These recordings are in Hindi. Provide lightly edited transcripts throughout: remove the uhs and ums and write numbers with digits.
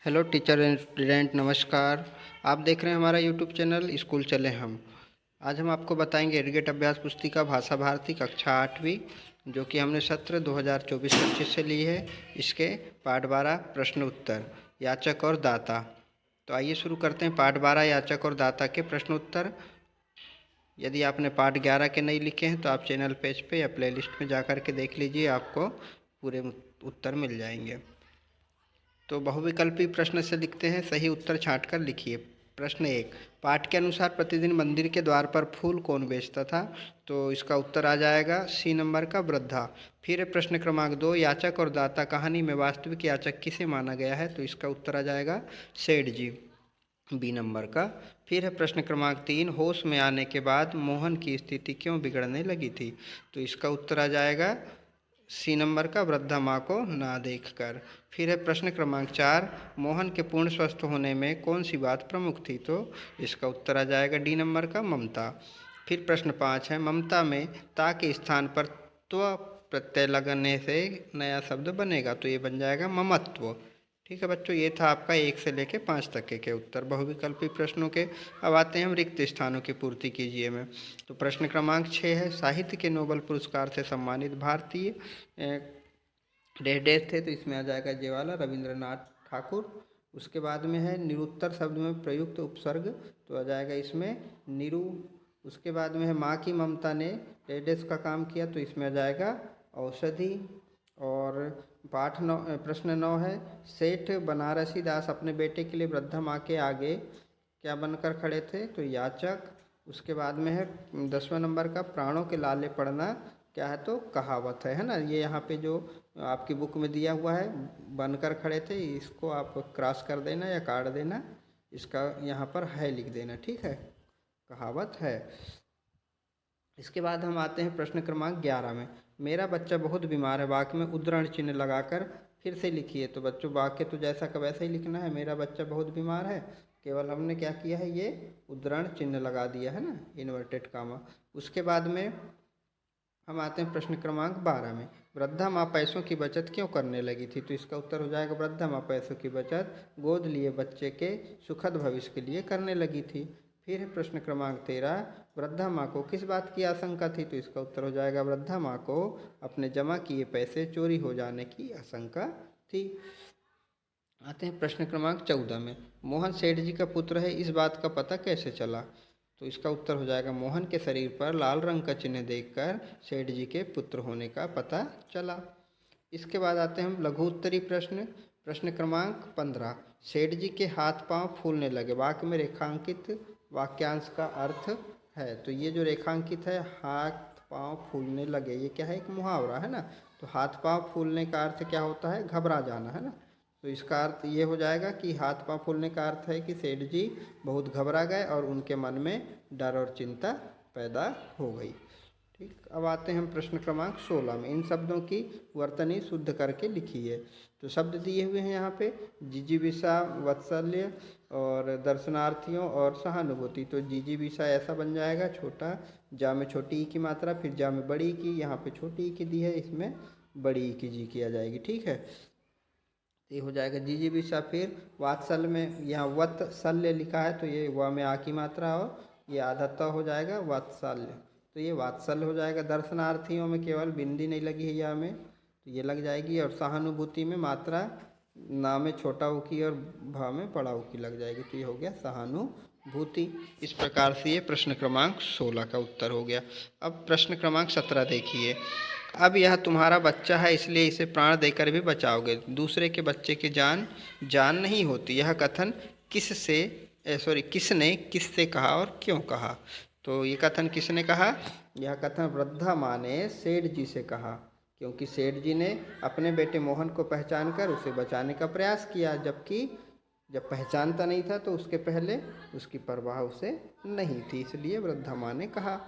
हेलो टीचर एंड स्टूडेंट, नमस्कार। आप देख रहे हैं हमारा यूट्यूब चैनल स्कूल चले हम। आज हम आपको बताएंगे एडगेट अभ्यास पुस्तिका भाषा भारती कक्षा 8वीं, जो कि हमने सत्र 2024-25 से ली है। इसके पाठ 12 प्रश्न उत्तर याचक और दाता। तो आइए शुरू करते हैं पाठ 12 याचक और दाता के प्रश्न उत्तर। यदि आपने पाठ 11 के नहीं लिखे हैं तो आप चैनल पेज पे या प्लेलिस्ट में जा कर के देख लीजिए, आपको पूरे उत्तर मिल जाएंगे। तो बहुविकल्पी प्रश्न से लिखते हैं, सही उत्तर छांट कर लिखिए। प्रश्न 1, पाठ के अनुसार प्रतिदिन मंदिर के द्वार पर फूल कौन बेचता था? तो इसका उत्तर आ जाएगा सी नंबर का वृद्धा। फिर है प्रश्न क्रमांक 2, याचक और दाता कहानी में वास्तविक याचक किसे माना गया है? तो इसका उत्तर आ जाएगा सेठ जी, बी नंबर का। फिर है प्रश्न क्रमांक 3, होश में आने के बाद मोहन की स्थिति क्यों बिगड़ने लगी थी? तो इसका उत्तर आ जाएगा सी नंबर का वृद्धा माँ को ना देखकर। फिर है प्रश्न क्रमांक 4, मोहन के पूर्ण स्वस्थ होने में कौन सी बात प्रमुख थी? तो इसका उत्तर आ जाएगा डी नंबर का ममता। फिर प्रश्न 5 है, ममता में ता के स्थान पर त्व प्रत्यय लगने से नया शब्द बनेगा। तो ये बन जाएगा ममत्व। ठीक है बच्चों, ये था आपका 1 से लेकर 5 तक के उत्तर बहुविकल्पी प्रश्नों के। अब आते हैं हम रिक्त स्थानों की पूर्ति कीजिए में। तो प्रश्न क्रमांक 6 है, साहित्य के नोबेल पुरस्कार से सम्मानित भारतीय डैश थे? तो इसमें आ जाएगा जयवाला, रविंद्रनाथ ठाकुर। उसके बाद में है निरुत्तर शब्द में प्रयुक्त उपसर्ग, तो आ जाएगा इसमें निरु। उसके बाद में है माँ की ममता ने डैश का काम किया, तो इसमें आ जाएगा औषधि। और प्रश्न 9 है, सेठ बनारसी दास अपने बेटे के लिए वृद्धा माँ के आगे क्या बनकर खड़े थे? तो याचक। उसके बाद में है 10वें नंबर का, प्राणों के लाले पड़ना क्या है? तो कहावत है ना। ये यहाँ पे जो आपकी बुक में दिया हुआ है बनकर खड़े थे, इसको आप क्रॉस कर देना या काट देना, इसका यहाँ पर है लिख देना, ठीक है, कहावत है। इसके बाद हम आते हैं प्रश्न क्रमांक 11 में, मेरा बच्चा बहुत बीमार है, वाक्य में उद्धरण चिन्ह लगाकर फिर से लिखिए। तो बच्चों वाक्य तो जैसा का वैसा ही लिखना है, मेरा बच्चा बहुत बीमार है, केवल हमने क्या किया है, ये उद्धरण चिन्ह लगा दिया है ना, इन्वर्टेड कामा। उसके बाद में हम आते हैं प्रश्न क्रमांक 12 में, वृद्धा माँ पैसों की बचत क्यों करने लगी थी? तो इसका उत्तर हो जाएगा वृद्धा माँ पैसों की बचत गोद लिए बच्चे के सुखद भविष्य के लिए करने लगी थी। फिर है प्रश्न क्रमांक 13, वृद्धा माँ को किस बात की आशंका थी? तो इसका उत्तर हो जाएगा वृद्धा माँ को अपने जमा किए पैसे चोरी हो जाने की आशंका थी। आते हैं प्रश्न क्रमांक 14 में, मोहन सेठ जी का पुत्र है, इस बात का पता कैसे चला? तो इसका उत्तर हो जाएगा मोहन के शरीर पर लाल रंग का चिन्ह देखकर सेठ जी के पुत्र होने का पता चला। इसके बाद आते हैं हम लघु उत्तरी प्रश्न। प्रश्न क्रमांक 15, सेठ जी के हाथ पांव फूलने लगे, वाक्य में रेखांकित वाक्यांश का अर्थ है। तो ये जो रेखांकित है, हाथ पांव फूलने लगे, ये क्या है, एक मुहावरा है ना। तो हाथ पांव फूलने का अर्थ क्या होता है, घबरा जाना, है ना। तो इसका अर्थ ये हो जाएगा कि हाथ पांव फूलने का अर्थ है कि सेठ जी बहुत घबरा गए और उनके मन में डर और चिंता पैदा हो गई। ठीक, अब आते हैं हम प्रश्न क्रमांक 16 में, इन शब्दों की वर्तनी शुद्ध करके लिखिए। तो शब्द दिए हुए हैं यहाँ पे, जिजीविषा, वात्सल्य और दर्शनार्थियों और सहानुभूति। तो जिजीविषा ऐसा बन जाएगा, छोटा जा में छोटी ई की मात्रा, फिर जा में बड़ी ई की, यहाँ पे छोटी ई की दी है, इसमें बड़ी ई की जी की आ जाएगी, ठीक है। ये हो जाएगा जिजीविषा। फिर वात्सल्य में यहाँ वत्सल्य लिखा है, तो ये व में आ की मात्रा और ये आधा त हो जाएगा वात्सल्य, तो ये वात्सल्य हो जाएगा। दर्शनार्थियों में केवल बिंदी नहीं लगी है या में, तो ये लग जाएगी। और सहानुभूति में मात्रा ना में छोटा ऊ की और भा में बड़ा ऊ की लग जाएगी, तो ये हो गया सहानुभूति। इस प्रकार से ये प्रश्न क्रमांक 16 का उत्तर हो गया। अब प्रश्न क्रमांक 17 देखिए, अब यह तुम्हारा बच्चा है इसलिए इसे प्राण देकर भी बचाओगे, दूसरे के बच्चे की जान जान नहीं होती, यह कथन किसने किससे कहा और क्यों कहा? तो ये कथन किसने कहा? यह कथन वृद्धा माँ ने सेठ जी से कहा, क्योंकि सेठ जी ने अपने बेटे मोहन को पहचान कर उसे बचाने का प्रयास किया, जबकि जब पहचानता नहीं था तो उसके पहले उसकी परवाह उसे नहीं थी, इसलिए वृद्धा माँ ने कहा।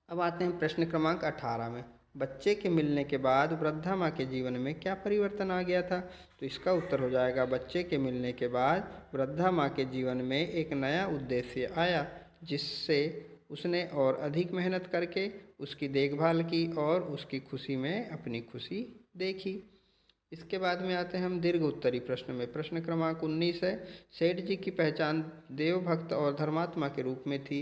अब आते हैं प्रश्न क्रमांक 18 में, बच्चे के मिलने के बाद वृद्धा माँ के जीवन में क्या परिवर्तन आ गया था? तो इसका उत्तर हो जाएगा बच्चे के मिलने के बाद वृद्धा माँ के जीवन में एक नया उद्देश्य आया, जिससे उसने और अधिक मेहनत करके उसकी देखभाल की और उसकी खुशी में अपनी खुशी देखी। इसके बाद में आते हैं हम दीर्घ उत्तरी प्रश्न में। प्रश्न क्रमांक 19 है, सेठ जी की पहचान देवभक्त और धर्मात्मा के रूप में थी।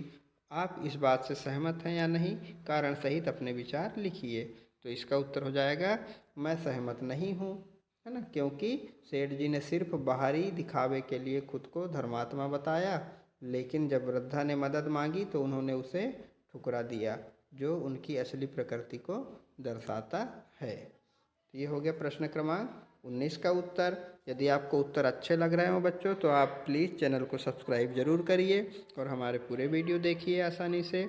आप इस बात से सहमत हैं या नहीं? कारण सहित अपने विचार लिखिए। तो इसका उत्तर हो जाएगा मैं सहमत नहीं हूँ, है ना, क्योंकि सेठ जी ने सिर्फ बाहरी दिखावे के लिए खुद को धर्मात्मा बताया, लेकिन जब वृद्धा ने मदद मांगी तो उन्होंने उसे ठुकरा दिया, जो उनकी असली प्रकृति को दर्शाता है। ये हो गया प्रश्न क्रमांक 19 का उत्तर। यदि आपको उत्तर अच्छे लग रहे हो बच्चों, तो आप प्लीज़ चैनल को सब्सक्राइब ज़रूर करिए और हमारे पूरे वीडियो देखिए आसानी से,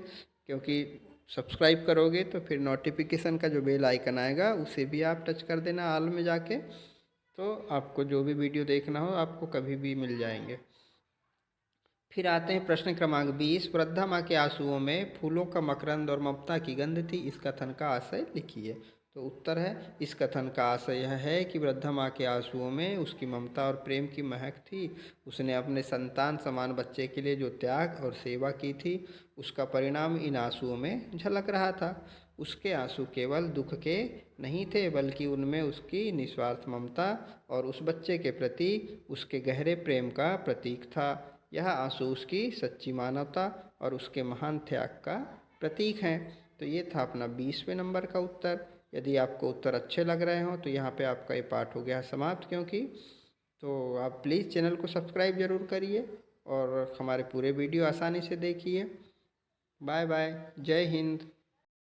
क्योंकि सब्सक्राइब करोगे तो फिर नोटिफिकेशन का जो बेल आइकन आएगा उसे भी आप टच कर देना ऑल में जाके, तो आपको जो भी वीडियो देखना हो आपको कभी भी मिल जाएंगे। फिर आते हैं प्रश्न क्रमांक 20, वृद्धा माँ के आंसुओं में फूलों का मकरंद और ममता की गंध थी। इस कथन का आशय लिखिए। तो उत्तर है, इस कथन का आशय यह है कि वृद्धा माँ के आंसुओं में उसकी ममता और प्रेम की महक थी। उसने अपने संतान समान बच्चे के लिए जो त्याग और सेवा की थी, उसका परिणाम इन आंसुओं में झलक रहा था। उसके आंसू केवल दुख के नहीं थे, बल्कि उनमें उसकी निस्वार्थ ममता और उस बच्चे के प्रति उसके गहरे प्रेम का प्रतीक था। यह आंसू उसकी सच्ची मानवता और उसके महान त्याग का प्रतीक हैं। तो ये था अपना 20वें नंबर का उत्तर। यदि आपको उत्तर अच्छे लग रहे हों तो यहाँ पे आपका ये पाठ हो गया समाप्त, क्योंकि तो आप प्लीज़ चैनल को सब्सक्राइब ज़रूर करिए और हमारे पूरे वीडियो आसानी से देखिए। बाय बाय, जय हिंद।